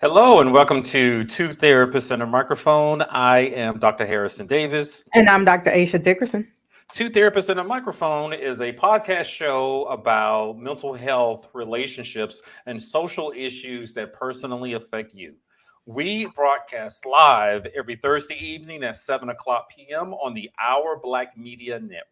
Hello and welcome to Two Therapists and a Microphone. I am Dr. Harrison Davis. And I'm Dr. Aisha Dickerson. Two Therapists and a Microphone is a podcast show about mental health, relationships, and social issues that personally affect you. We broadcast live every Thursday evening at 7 o'clock p.m. on the Our Black Media Network.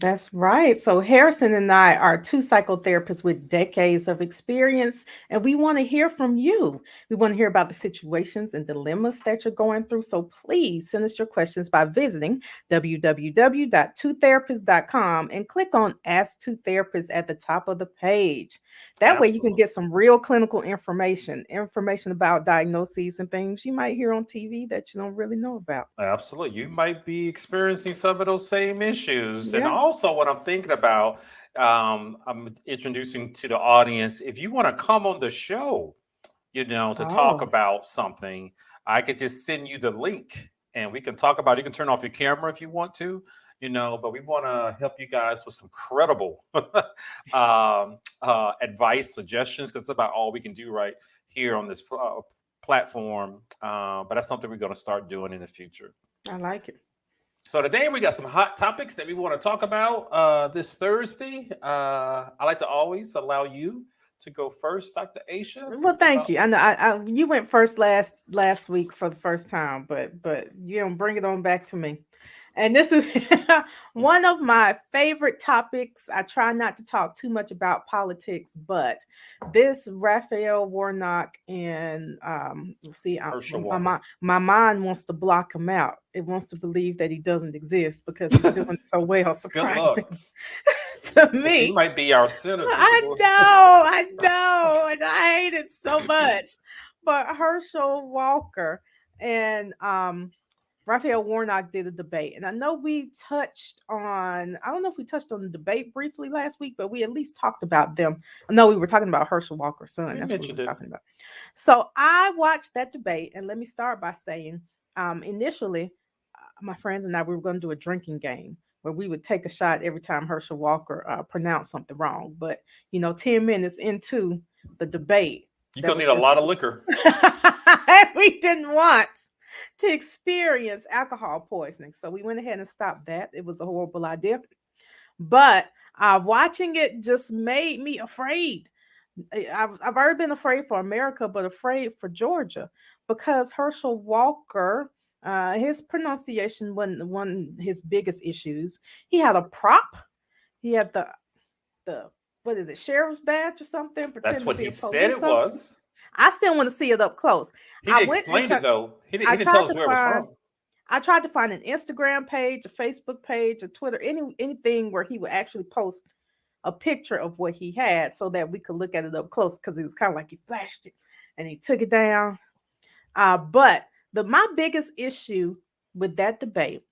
That's right. So Harrison and I are two psychotherapists with decades of experience, and we want to hear from you. We want to hear about the situations and dilemmas that you're going through. So please send us your questions by visiting www.twotherapist.com and click on Ask Two Therapists at the top of the page. That way you can Absolutely. get some real clinical information about diagnoses and things you might hear on TV that you don't really know about. Absolutely. You might be experiencing some of those same issues. And Yeah. also, what I'm thinking about, I'm introducing to the audience if you want to come on the show, to talk Oh. about something, I could just send you the link and we can talk about it. You can turn off your camera if you want to, but we want to help you guys with some credible advice, suggestions, because it's about all we can do right here on this platform. But that's something we're going to start doing in the future. I like it. So today we got some hot topics that we want to talk about this Thursday. I like to always allow you to go first, Dr. Aisha. Well, thank you. I know you went first last week for the first time, but you don't bring it on back to me. And this is one of my favorite topics. I try not to talk too much about politics, but this Raphael Warnock and Herschel my, Walker. my mind wants to block him out. It wants to believe that he doesn't exist because he's doing so well. Good luck. Surprising to He me. might be our senator. I know, and I hate it so much. But Herschel Walker and Raphael Warnock did a debate, and I know we touched on. I don't know if we touched on the debate briefly last week, but we at least talked about them. No, we were talking about Herschel Walker's son. We That's what we mentioned were it. talking about. So I watched that debate, and let me start by saying, initially, my friends and I we were going to do a drinking game where we would take a shot every time Herschel Walker pronounced something wrong. But 10 minutes into the debate, You're that going to was need a just lot of liquor. we didn't want to experience alcohol poisoning. So we went ahead and stopped that. It was a horrible idea. But watching it just made me afraid. I've already been afraid for America, but afraid for Georgia because Herschel Walker, his pronunciation wasn't one of his biggest issues. He had a prop. He had the what is it, sheriff's badge or something, That's pretending to what be he a said police it officer. was. I still want to see it up close. He I didn't went and explain it, though. He I didn't tell tried us to where it was find from. I tried to find an Instagram page, a Facebook page, a Twitter, anything where he would actually post a picture of what he had so that we could look at it up close because it was kind of like he flashed it and he took it down. But my biggest issue with that debate,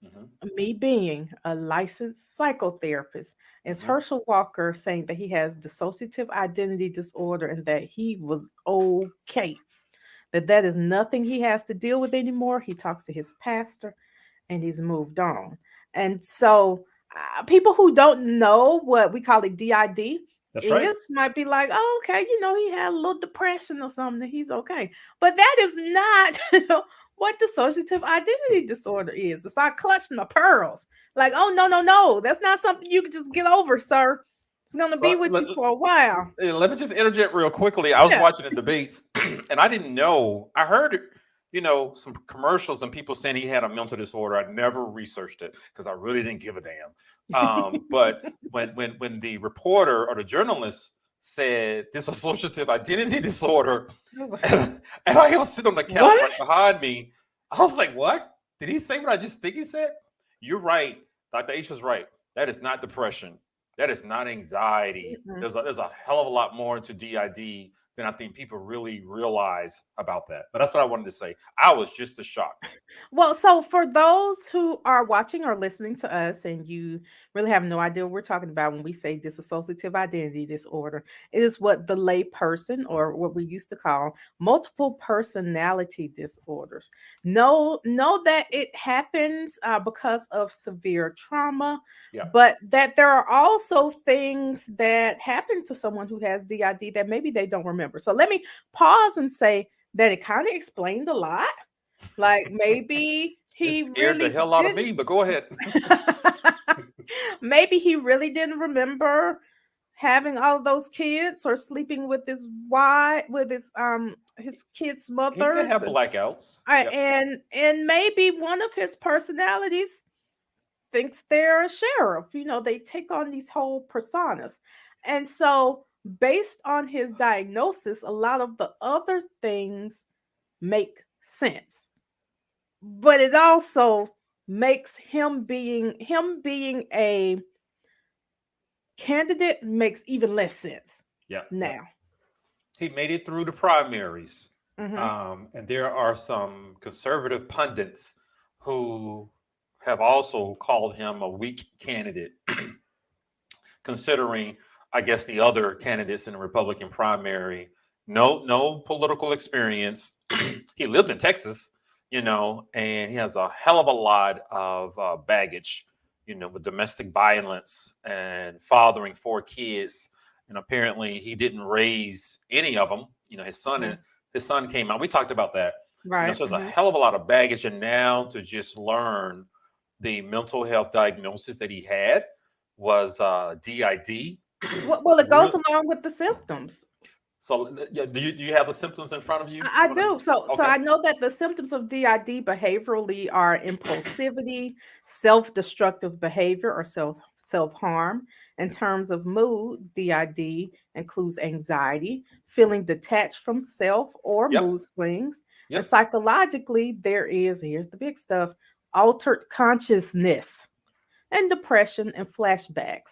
Hmm. me being a licensed psychotherapist, is Hmm. Herschel Walker saying that he has dissociative identity disorder and that he was okay, that is nothing he has to deal with anymore. He talks to his pastor and he's moved on. And so people who don't know what we call it DID That's right. is might be like, oh, okay, he had a little depression or something. He's okay. But that is not what dissociative identity disorder is. So I clutched my pearls. Like, oh, no, no, no. That's not something you can just get over, sir. It's going to be So with you for a while. let me just interject real quickly. I was Yeah. watching the debates and I didn't know. I heard, some commercials and people saying he had a mental disorder. I never researched it because I really didn't give a damn. But when the reporter or the journalist said dissociative identity disorder, I was like, and I was sitting on the couch what? right behind me, I was like, "What? Did he say what I just think he said?" You're right. Dr. Aisha's right. That is not depression. That is not anxiety. Mm-mm. There's a hell of a lot more into DID than I think people really realize about that. But that's what I wanted to say. I was just as shocked. Well, so for those who are watching or listening to us and you really have no idea what we're talking about when we say dissociative identity disorder, it is what the lay person or what we used to call multiple personality disorders. Know that it happens because of severe trauma, Yeah. but that there are also things that happen to someone who has DID that maybe they don't remember. So let me pause and say that it kind of explained a lot. Like maybe It he scared the really hell out of didn't. me, but go ahead. Maybe he really didn't remember having all of those kids or sleeping with his wife, with his kids' He could mothers, have blackouts. Yep. and maybe one of his personalities thinks they're a sheriff. You know, they take on these whole personas. And so, based on his diagnosis, a lot of the other things make sense. But it also makes him being a candidate makes even less sense Yep. Yep. now. He made it through the primaries. Hmm. And there are some conservative pundits who have also called him a weak candidate, considering, I guess, the other candidates in the Republican primary. No political experience. He lived in Texas, and he has a hell of a lot of baggage, with domestic violence and fathering four kids. And apparently, he didn't raise any of them. His son came out. We talked about that. Right. So there's a hell of a lot of baggage, and now to just learn the mental health diagnosis that he had was DID. Well, it goes Real. along with the symptoms. So, yeah, do you have the symptoms in front of you? I do. So Okay. I know that the symptoms of DID behaviorally are impulsivity, self-destructive behavior, or self-harm. In terms of mood, DID includes anxiety, feeling detached from self or Yep. mood swings. And Yep. psychologically, here's the big stuff, altered consciousness and depression and flashbacks.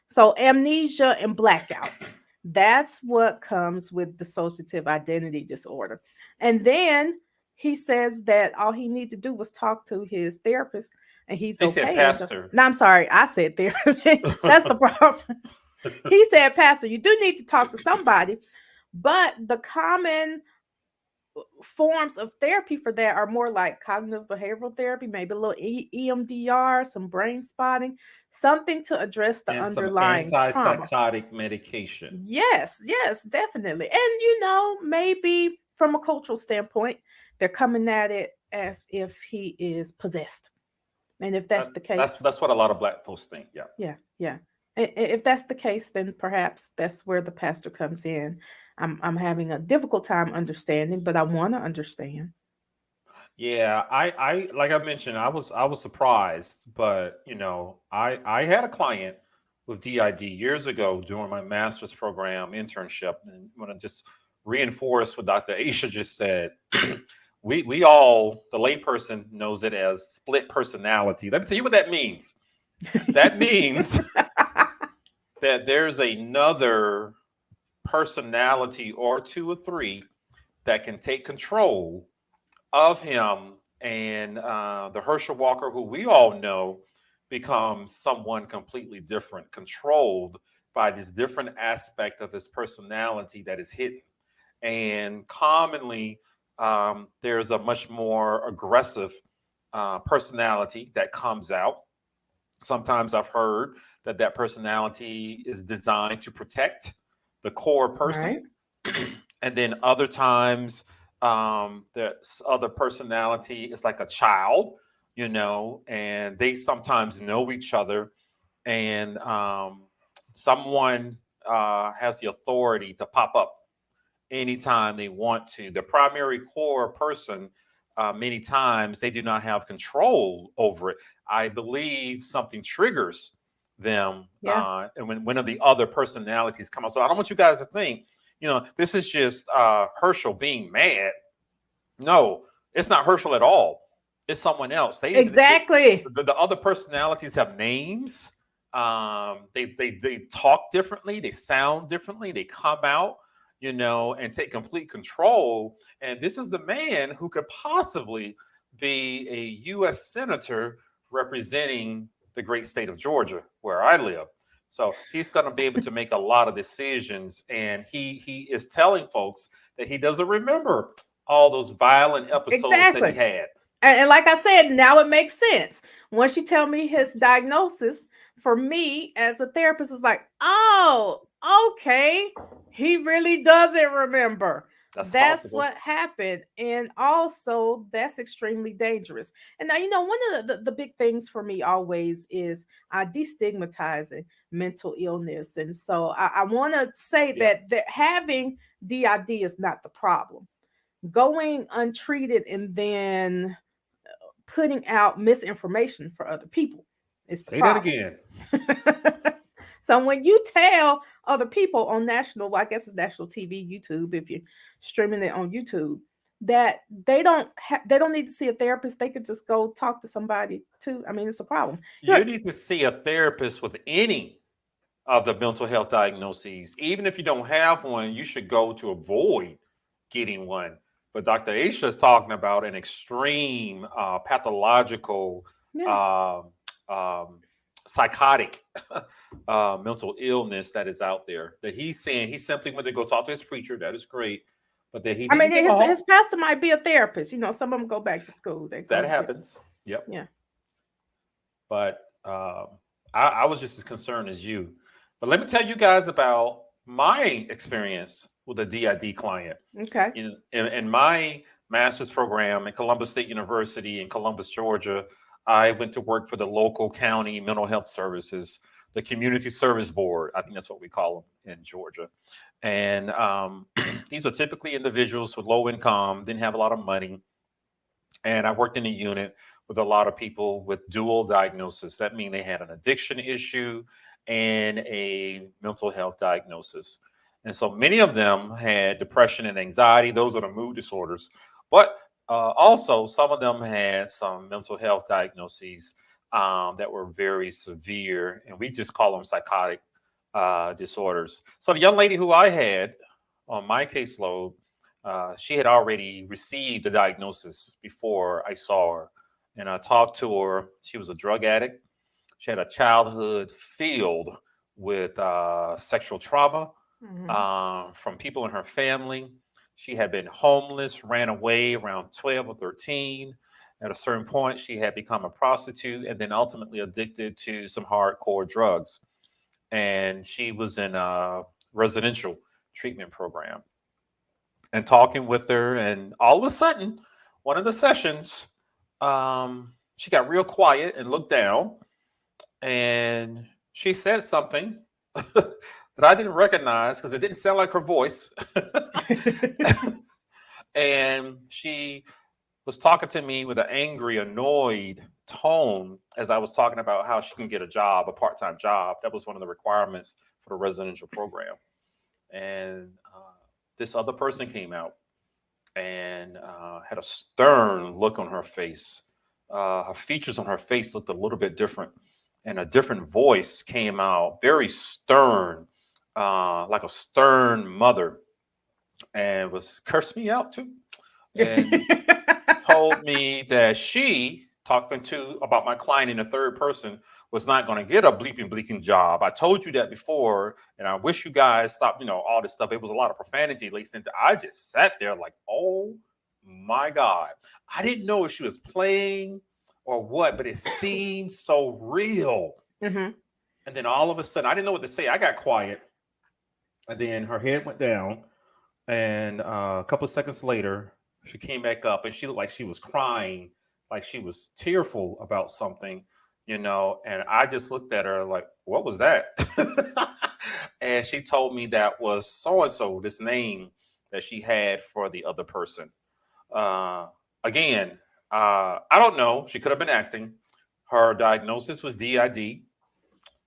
So amnesia and blackouts. That's what comes with dissociative identity disorder. And then he says that all he needed to do was talk to his therapist and he's They said okay. And pastor. no, I'm sorry, I said therapist. That's the problem. He said, Pastor, you do need to talk to somebody, but the common forms of therapy for that are more like cognitive behavioral therapy, maybe a little EMDR, some brain spotting, something to address the And some underlying trauma. antipsychotic medication. Yes, yes, definitely. And maybe from a cultural standpoint, they're coming at it as if he is possessed. And if that's That's the that's case, that's what a lot of black folks think. Yeah. yeah, yeah. If that's the case, then perhaps that's where the pastor comes in. I'm having a difficult time understanding, but I want to understand. Yeah, I like I mentioned, I was surprised, but I had a client with DID years ago during my master's program internship, and want to just reinforce what Dr. Aisha just said. We all, the layperson knows it as split personality. Let me tell you what that means. That means that there's another personality or two or three that can take control of him, and the Herschel Walker, who we all know, becomes someone completely different, controlled by this different aspect of his personality that is hidden. And commonly, there's a much more aggressive personality that comes out. Sometimes I've heard that personality is designed to protect the core person, Right. and then other times the other personality is like a child, and they sometimes know each other, and someone has the authority to pop up anytime they want to. The primary core person, many times they do not have control over it. I believe something triggers them, Yeah. and when one of the other personalities come out. So I don't want you guys to think, this is just Herschel being mad. No, it's not Herschel at all. It's someone else. Exactly. The other personalities have names. They talk differently. They sound differently. They come out, and take complete control. And this is the man who could possibly be a U.S. senator representing the great state of Georgia, where I live. So he's going to be able to make a lot of decisions, and he is telling folks that he doesn't remember all those violent episodes that he Exactly. had. And like I said, now it makes sense. Once you tell me his diagnosis, for me as a therapist, it's like, oh, okay, he really doesn't remember. That's That's possible. what happened. And also, that's extremely dangerous. And now, one of the big things for me always is destigmatizing mental illness. And so I want to say Yeah. that having DID is not the problem. Going untreated and then putting out misinformation for other people is the Say that problem. again. So when you tell other people on national, well, I guess it's national TV, YouTube, if you're streaming it on YouTube, that they don't need to see a therapist. They could just go talk to somebody too. I mean, it's a problem. You need to see a therapist with any of the mental health diagnoses. Even if you don't have one, you should go to avoid getting one. But Dr. Aisha is talking about an extreme pathological, Yeah. um, um, psychotic mental illness that is out there. That he's saying he simply went to go talk to his preacher. That is great. But that he I mean, didn't give a his whole. pastor might be a therapist. Some of them go back to school. They That go, yeah, happens. Yep. yeah. But I was just as concerned as you. But let me tell you guys about my experience with a DID client. Okay. In my master's program at Columbus State University in Columbus, Georgia, I went to work for the local county mental health services, the Community Service Board. I think that's what we call them in Georgia. And these are typically individuals with low income, didn't have a lot of money, and I worked in a unit with a lot of people with dual diagnosis. That means they had an addiction issue and a mental health diagnosis. And so many of them had depression and anxiety. Those are the mood disorders. But also, some of them had some mental health diagnoses that were very severe. And we just call them psychotic disorders. So the young lady who I had on my caseload, she had already received the diagnosis before I saw her. And I talked to her. She was a drug addict. She had a childhood filled with sexual trauma Hmm. from people in her family. She had been homeless, ran away around 12 or 13. At a certain point, she had become a prostitute and then ultimately addicted to some hardcore drugs. And she was in a residential treatment program, and talking with her. And all of a sudden, one of the sessions, she got real quiet and looked down, and she said something that I didn't recognize because it didn't sound like her voice. And she was talking to me with an angry, annoyed tone as I was talking about how she can get a job, a part time job. That was one of the requirements for the residential program. And this other person came out and had a stern look on her face. Her features on her face looked a little bit different, and a different voice came out, very stern, like a stern mother, and was cursed me out too, and told me that she talking to about my client in the third person was not going to get a bleeping job. I told you that before, and I wish you guys stopped. All this stuff. It was a lot of profanity laced into. I just sat there like, oh my god, I didn't know if she was playing or what, but it seemed so real. Hmm. And then all of a sudden, I didn't know what to say. I got quiet, and then her head went down, and a couple of seconds later, she came back up and she looked like she was crying, like she was tearful about something. And I just looked at her like, what was that? And she told me that was so and so, this name that she had for the other person. Uh, Again, I don't know. She could have been acting. Her diagnosis was DID.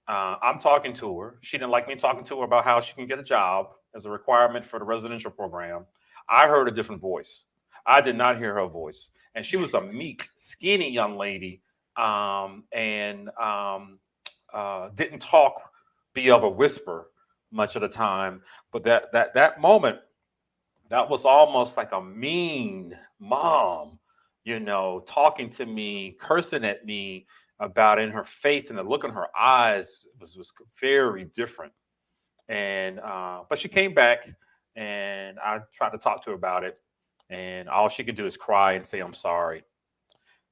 I'm talking to her. She didn't like me talking to her about how she can get a job as a requirement for the residential program. I heard a different voice. I did not hear her voice. And she was a meek, skinny young lady, and didn't talk be of a whisper much of the time. But that moment, that was almost like a mean mom, talking to me, cursing at me about in her face, and the look in her eyes was very different. And but she came back, and I tried to talk to her about it, and all she could do is cry and say, "I'm sorry."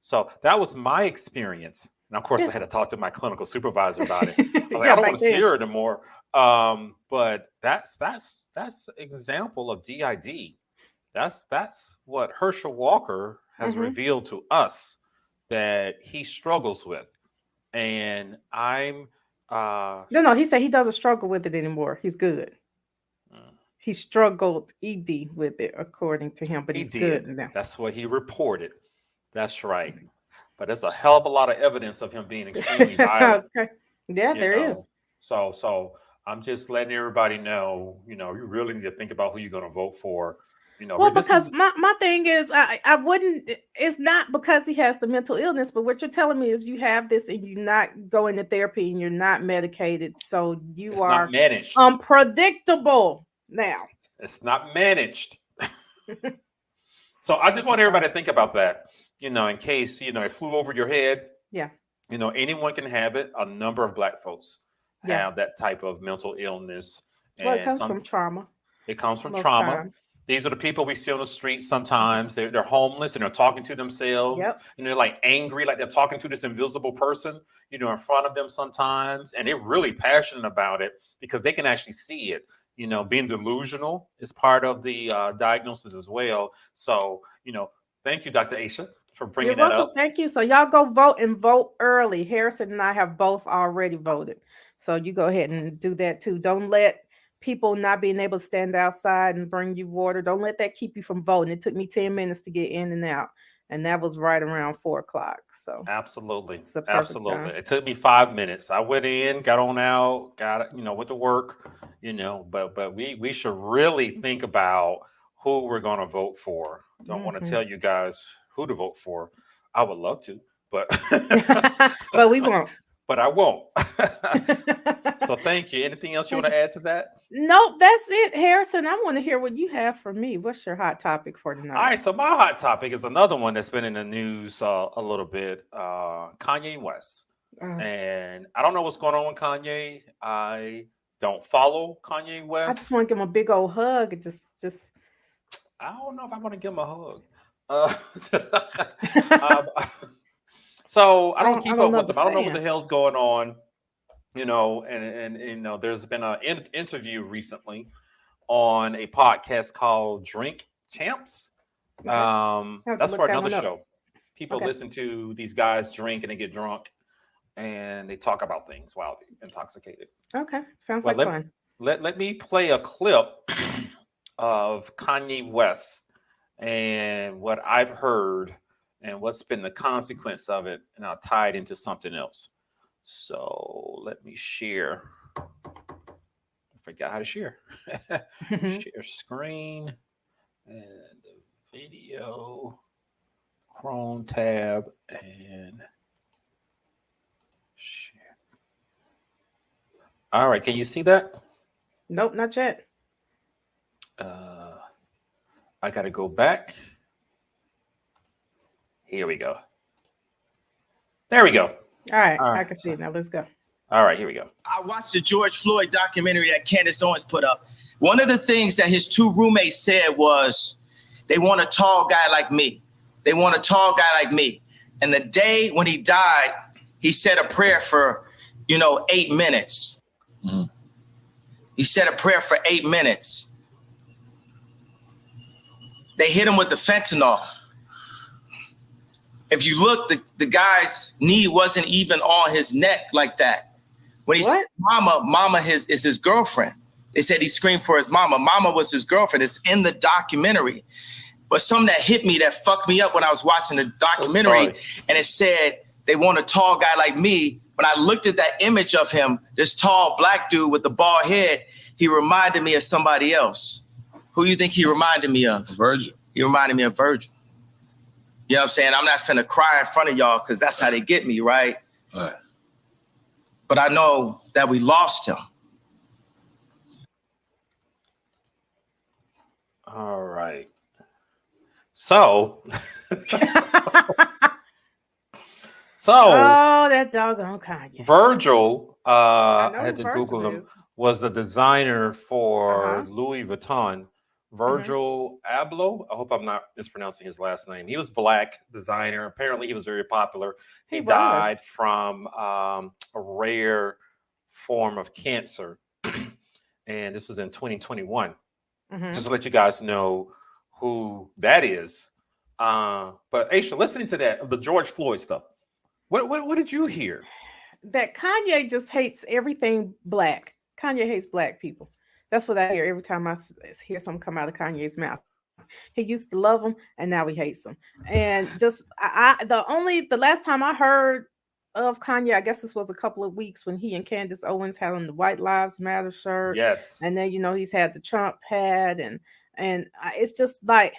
So that was my experience. And of course, Yeah. I had to talk to my clinical supervisor about it. I was like, I Yeah, don't back want to see then. her anymore. But that's an example of DID. That's what Herschel Walker has Hmm. revealed to us that he struggles with. And I'm No, he said he doesn't struggle with it anymore. He's good. mm, He struggled ED with it, according to him, but he he's did. good now. That's what he reported. That's right. But there's a hell of a lot of evidence of him being extremely violent, Okay. Yeah, you there know. is. So I'm just letting everybody know, you really need to think about who you're going to vote for. Well, This because is my thing is, I wouldn't. It's not because he has the mental illness, but what you're telling me is you have this and you're not going to therapy and you're not medicated, so you it's not are managed. unpredictable now. It's not managed. So I just want everybody to think about that, in case, it flew over your head. Yeah, Anyone can have it. A number of black folks yeah. have that type of mental illness, Well, it and comes some from trauma it comes from most trauma. times. These are the people we see on the street Mhm. sometimes. They're homeless and they're talking to themselves Yep. and they're like angry, like they're talking to this invisible person, in front of them sometimes. And they're really passionate about it because they can actually see it. Being delusional is part of the diagnosis as well. So, thank you, Dr. Aisha, for You're bringing that welcome. up. Thank you. So y'all go vote and vote early. Harrison and I have both already voted. So you go ahead and do that too. Don't let people not being able to stand outside and bring you water. Don't let that keep you from voting. It took me 10 minutes to get in and out. And that was right around 4 o'clock. So Absolutely. it's a perfect Absolutely. time. It took me 5 minutes. I went in, got on out, got, went to work, but we should really think about who we're going to vote for. Don't want to Hmm. tell you guys who to vote for. I would love to, but But we won't. but I won't. So thank you. Anything else you Thank want you. to add to that? Nope, that's it, Harrison. I want to hear what you have for me. What's your hot topic for All tonight? right, so my hot topic is another one that's been in the news a little bit. Kanye West, Uh, and I don't know what's going on with Kanye. I don't follow Kanye I just West. want to give him a big old hug and just. I don't know if I want to give him a hug. um, so I don't I keep up don't with them. I don't know what understand. the hell's going on. And there's been an interview recently on a podcast called Drink Champs. Okay, I have to That's look for that another one up. show. People Okay, listen to these guys drink and they get drunk and they talk about things while intoxicated. okay, sounds Well, like let fun. let me play a clip of Kanye West and what I've heard and what's been the consequence of it, and I'll tie it into something else. So let me share. I forgot how to share. Share screen and the video, Chrome tab, and share. All right, can you see that? Nope, not yet. Uh, I got to go back. Here we go. There we go. All right, All I right. can see it now. Let's go. All right, here we go. I watched the George Floyd documentary that Candace Owens put up. One of the things that his two roommates said was, they want a tall guy like me. They want a tall guy like me. And the day when he died, he said a prayer for, 8 minutes. Mm-hmm. He said a prayer for 8 minutes. They hit him with the fentanyl. If you look, the guy's knee wasn't even on his neck like that. When he said mama is his girlfriend. They said he screamed for his mama. Mama was his girlfriend. It's in the documentary. But something that hit me, that fucked me up when I was watching the documentary, and it said, they want a tall guy like me. When I looked at that image of him, this tall black dude with the bald head, he reminded me of somebody else. Who do you think he reminded me of? Virgil. He reminded me of Virgil. You know what I'm saying? I'm not finna cry in front of y'all because that's how they get me, right? Right. But I know that we lost him. All right. So, Oh, that doggone Kanye. Virgil, I I know had who to Google Virgil him, is. was the designer for Uh-huh. Louis Vuitton, Mhm. Virgil Abloh. I hope I'm not mispronouncing his last name. He was black designer. Apparently, he was very popular. He He was. died from a rare form of cancer, and this was in 2021. Just Mhm. to let you guys know who that is. But Aisha, listening to that, the George Floyd stuff, what did you hear? That Kanye just hates everything black. Kanye hates black people. That's what I hear every time hear something come out of Kanye's mouth. He used to love them, and now he hates them. And just the last time I heard of Kanye, I guess this was a couple of weeks when he and Candace Owens had on the White Lives Matter shirt, Yes. and then he's had the Trump hat, and it's just like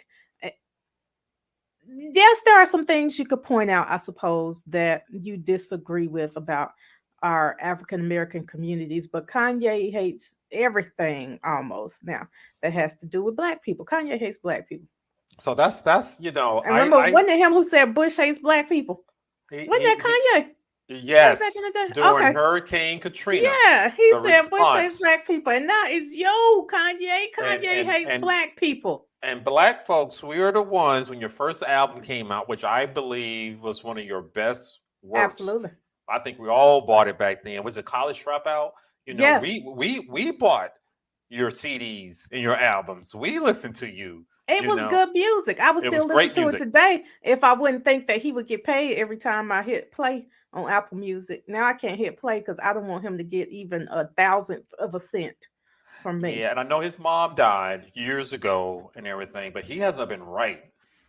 yes, there are some things you could point out, I suppose, that you disagree with about our African American communities, but Kanye hates everything almost now that has to do with black people. Kanye hates black people. So that's And remember, wasn't it him who said Bush hates black people? he, Wasn't he, that he Kanye? Way back in yes, the day. during Okay. Hurricane Katrina, Yeah, he the said Bush hates response black people. And now it's yo, Kanye. and Kanye and hates and black people. and black folks, we are the ones when your first album came out, which I believe was one of your best works. Absolutely. I think we all bought it back then. Was it College Dropout? Yes. We bought your CDs and your albums. We listened to you. It was good music. I would It was still listen great to it music. today if I wouldn't think that he would get paid every time I hit play on Apple Music. Now I can't hit play because I don't want him to get even a thousandth of a cent from me. Yeah, and I know his mom died years ago and everything, but he hasn't been right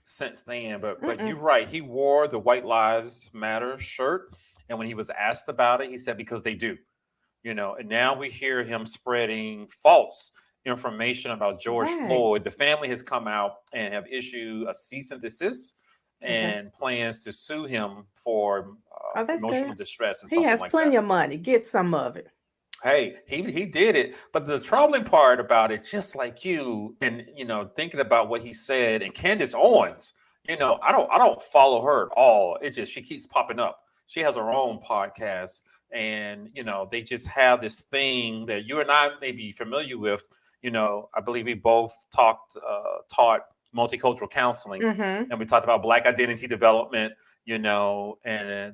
since then. But you're Mm-mm. right. He wore the White Lives Matter shirt, and when he was asked about it, he said because they do. And now we hear him spreading false information about George Right. Floyd. The family has come out and have issued a cease and desist Okay. and plans to sue him for Oh, that's emotional good. distress and He something has like that. plenty of money. Get some of it. Hey, he did it, but the troubling part about it, just like you, and thinking about what he said, and Candace Owens, I don't follow her at all. It just she keeps popping up. She has her own podcast, and they just have this thing that you and I may be familiar with. I believe we both taught multicultural counseling, Mm-hmm. and we talked about Black identity development, and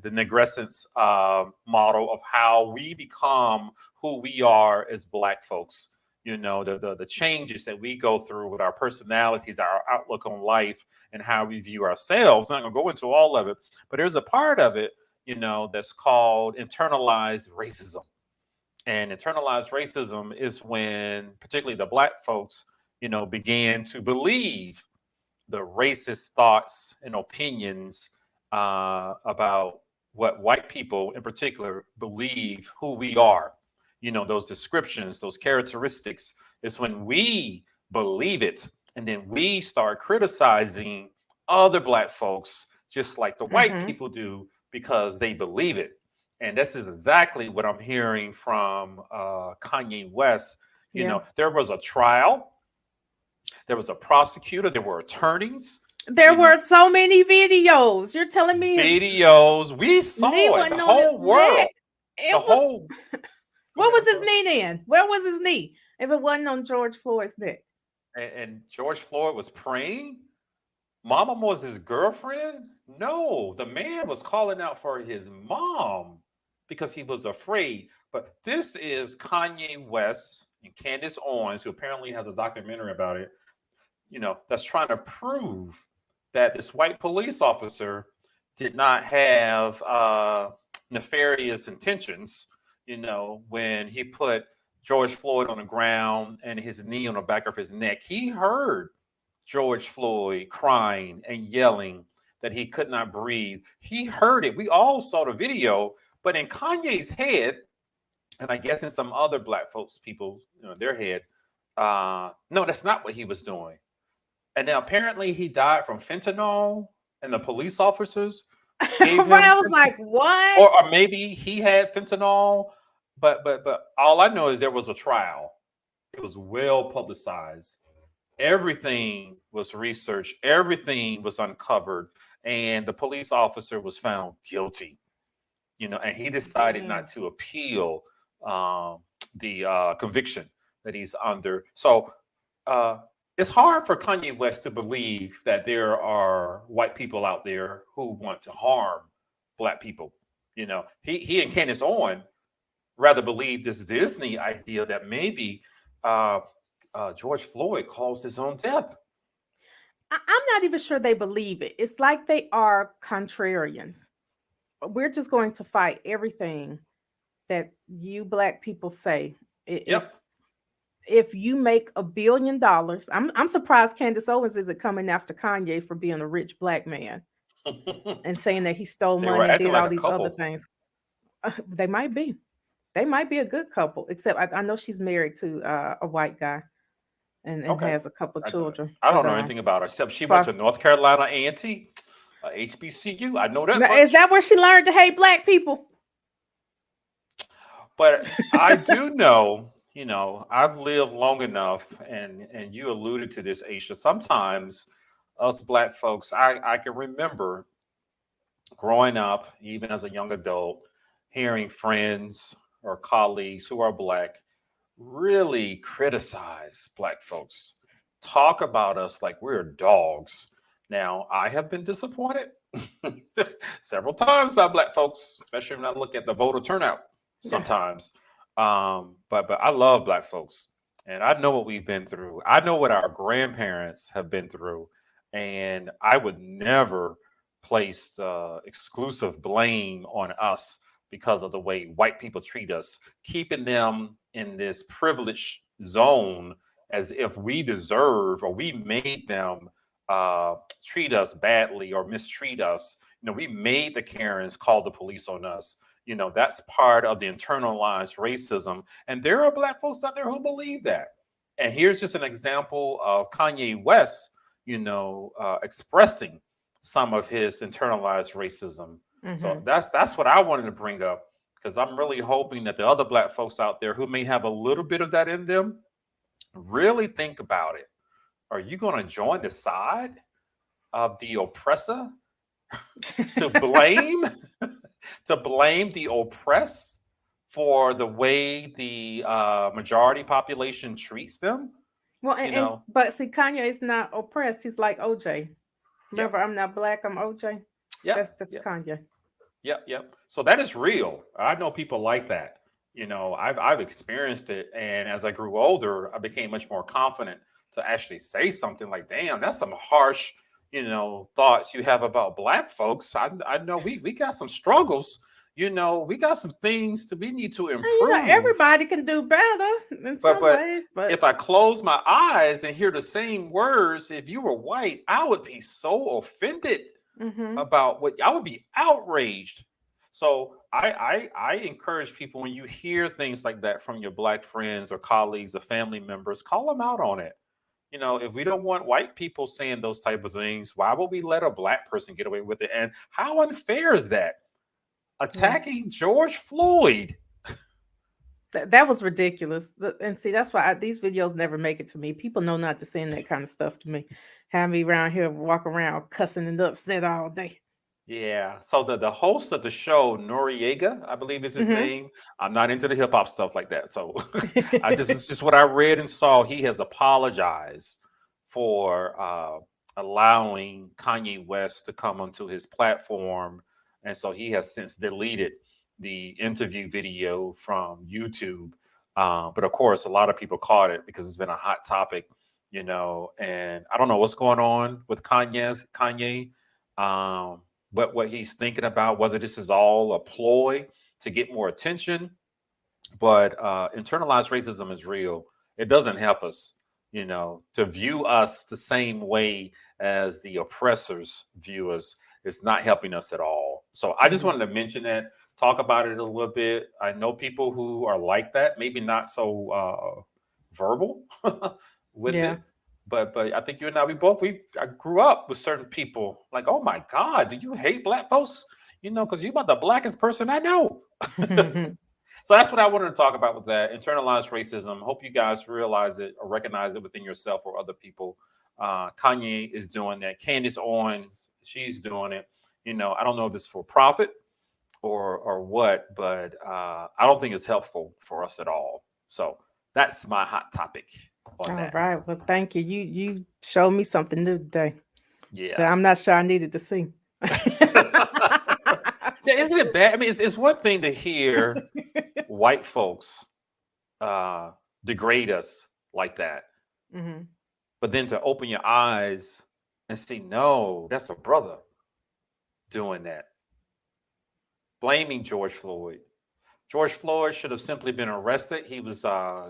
the negrescence model of how we become who we are as Black folks. The changes that we go through with our personalities, our outlook on life, and how we view ourselves. I'm not gonna go into all of it, but there's a part of it, that's called internalized racism. And internalized racism is when, particularly the Black folks, began to believe the racist thoughts and opinions about what white people in particular believe who we are. Those descriptions, those characteristics, is when we believe it. And then we start criticizing other Black folks, just like the white Mm-hmm. people do, because they believe it. And this is exactly what I'm hearing from Kanye West. Yeah. There was a trial, there was a prosecutor, there were attorneys, There you know, were so many videos. You're telling me his videos. We knee saw it. The wasn't on his whole neck? world. The It was whole. Go What ahead. was I'm his sorry. knee then? Where was his knee? If it wasn't on George Floyd's neck. And George Floyd was praying. Mama was his girlfriend. No, the man was calling out for his mom because he was afraid. But this is Kanye West and Candace Owens, who apparently has a documentary about it. That's trying to prove that this white police officer did not have nefarious intentions, when he put George Floyd on the ground and his knee on the back of his neck. He heard George Floyd crying and yelling that he could not breathe. He heard it. We all saw the video, but in Kanye's head, and I guess in some other Black folks, people, their head, no, that's not what he was doing. And now apparently he died from fentanyl, and the police officers gave Right. him I was like, what? or maybe he had fentanyl. But all I know is there was a trial. It was well publicized. Everything was researched. Everything was uncovered, and the police officer was found guilty. And he decided not Dang. to appeal the conviction that he's under. So uh, it's hard for Kanye West to believe that there are white people out there who want to harm black people. You know, he and Candace Owen rather believe this Disney idea that maybe uh, George Floyd caused his own death. I'm not even sure they believe it. It's like they are contrarians. We're just going to fight everything that you black people say. If Yep. you make $1 billion, I'm surprised Candace Owens isn't coming after Kanye for being a rich black man and saying that he stole They were money and acting did like all a these other couple. things. They might be. They might be a good couple, except I know she's married to a white guy and Okay. has a couple of I, children. I don't But know anything about her except she went pro- to North Carolina A&T, HBCU. I know that now, is much. that where she learned to hate black people? But I do know, you know, I've lived long enough, and you alluded to this, Aisha. Sometimes us black folks, I can remember growing up, even as a young adult, hearing friends or colleagues who are black really criticize black folks, talk about us like we're dogs. Now, I have been disappointed several times by black folks, especially when I look at the voter turnout Yeah. sometimes. But I love black folks, and I know what we've been through. I know what our grandparents have been through, and I would never place exclusive blame on us because of the way white people treat us, keeping them in this privileged zone as if we deserve or we made them treat us badly or mistreat us. You know, we made the Karens call the police on us. You know, that's part of the internalized racism. And there are black folks out there who believe that. And here's just an example of Kanye West, you know, expressing some of his internalized racism. So Hmm. that's what I wanted to bring up because I'm really hoping that the other black folks out there who may have a little bit of that in them really think about it. Are you going to join the side of the oppressor to blame to blame the oppressed for the way the majority population treats them? Well, You and know, but see, Kanye is not oppressed. He's like OJ. yep, Remember, I'm not black. I'm OJ. yep, That's yep. Kanye. Yep, yep. So that is real. I know people like that. You know, I've experienced it, and as I grew older, I became much more confident to actually say something like, "Damn, that's some harsh, you know, thoughts you have about black folks." I know we got some struggles. You know, we got some things that we need to And, you know, improve. everybody can do better in But some but ways. But if I close my eyes and hear the same words, if you were white, I would be so offended hmm about what I would be outraged. So I encourage people when you hear things like that from your black friends or colleagues or family members, call them out on it. You know, if we don't want white people saying those type of things, why would we let a black person get away with it? And how unfair is that? yeah, Attacking George Floyd. that was ridiculous. And see, that's why these videos never make it to me. People know not to send that kind of stuff to me. Have me around here walk around cussing and upset all day. Yeah. So the host of the show, Noriega, I believe is his Hmm. name. I'm not into the hip hop stuff like that. So I just it's just what I read and saw. He has apologized for allowing Kanye West to come onto his platform. And so he has since deleted the interview video from YouTube. But of course, a lot of people caught it because it's been a hot topic, you know, and I don't know what's going on with Kanye. What he's thinking about, whether this is all a ploy to get more attention. But internalized racism is real. It doesn't help us, you know, to view us the same way as the oppressors view us. It's not helping us at all. So I just Yeah. wanted to mention that, talk about it a little bit. I know people who are like that, maybe not so verbal with Yeah. it, but I think you and I, I grew up with certain people like, oh my God, do you hate black folks? You know, because you're about the blackest person I know. So that's what I wanted to talk about with that internalized racism. Hope you guys realize it or recognize it within yourself or other people. Kanye is doing that. Candace Owens, she's doing it. You know, I don't know if it's for profit or what, but I don't think it's helpful for us at all. So that's my hot topic. on All that. right. Well, thank you. You showed me something new today that Yeah. I'm not sure I needed to see. Yeah, isn't it bad? I mean, it's one thing to hear white folks degrade us like that, Hmm. but then to open your eyes and see, no, that's a brother doing that, blaming George Floyd. George Floyd should have simply been arrested. He was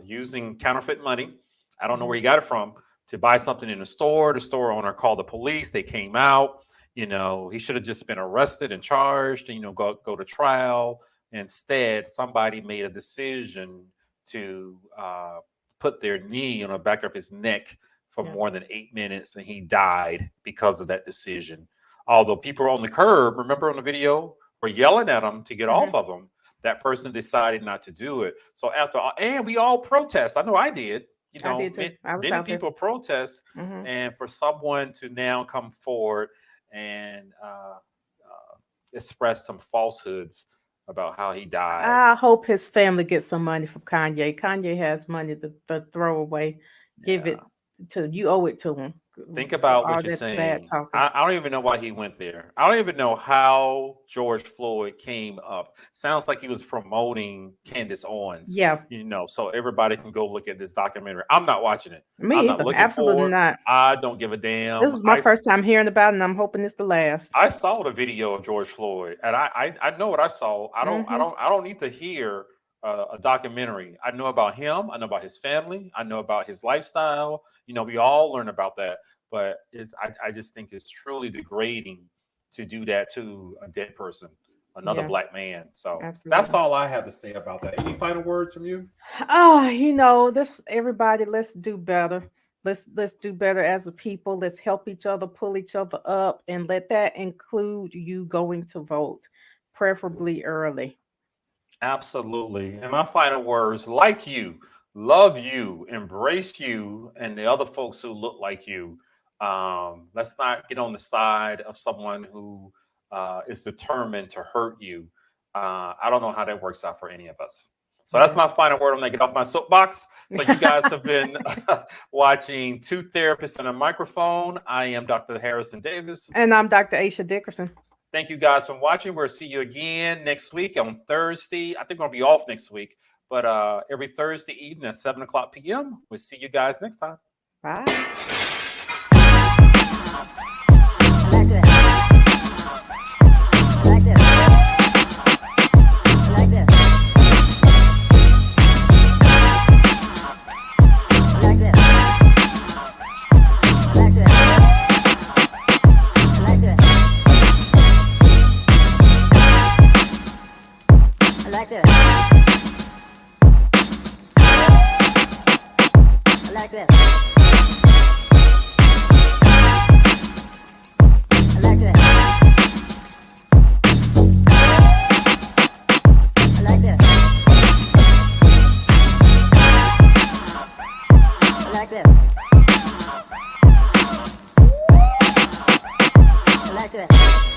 using counterfeit money. I don't know where he got it from to buy something in the store. The store owner called the police. They came out. He should have just been arrested and charged and, go to trial. Instead, somebody made a decision to put their knee on the back of his neck for Yeah. more than 8 minutes, and he died because of that decision. Although people on the curb, remember on the video, were yelling at him to get off of him. That person decided not to do it. So after all, and we all protest. I know I did. I did too. I was Many out there. people protest, Hmm. and for someone to now come forward and express some falsehoods about how he died. I hope his family gets some money from Kanye. Kanye has money to throw away. Give Yeah. it to you. Owe it to him. Think for about all what you're that bad saying. talking. I don't even know why he went there. I don't even know how George Floyd came up. Sounds like he was promoting Candace Owens. Yeah, So everybody can go look at this documentary. I'm not watching it. me I'm either. not looking Absolutely for it. not. I don't give a damn. This is my first time hearing about it, and I'm hoping it's the last. I saw the video of George Floyd, and I know what I saw. I don't need to hear a documentary. I know about him. I know about his family. I know about his lifestyle. We all learn about that. But I just think it's truly degrading to do that to a dead person, another Yeah. Black man. So Absolutely. that's all I have to say about that. Any final words from you? Oh, this everybody. Let's do better. Let's do better as a people. Let's help each other, pull each other up, and let that include you going to vote, preferably early. Absolutely. And my final words: like you, love you, embrace you, and the other folks who look like you. Let's not get on the side of someone who is determined to hurt you. I don't know how that works out for any of us. So that's my final word. I'm going to get off my soapbox. So you guys have been watching Two Therapists and a Microphone. I am Dr. Harrison Davis. And I'm Dr. Aisha Dickerson. Thank you guys for watching. We'll see you again next week on Thursday. I think we're going to be off next week, but every Thursday evening at 7:00 p.m. We'll see you guys next time. Bye. like that.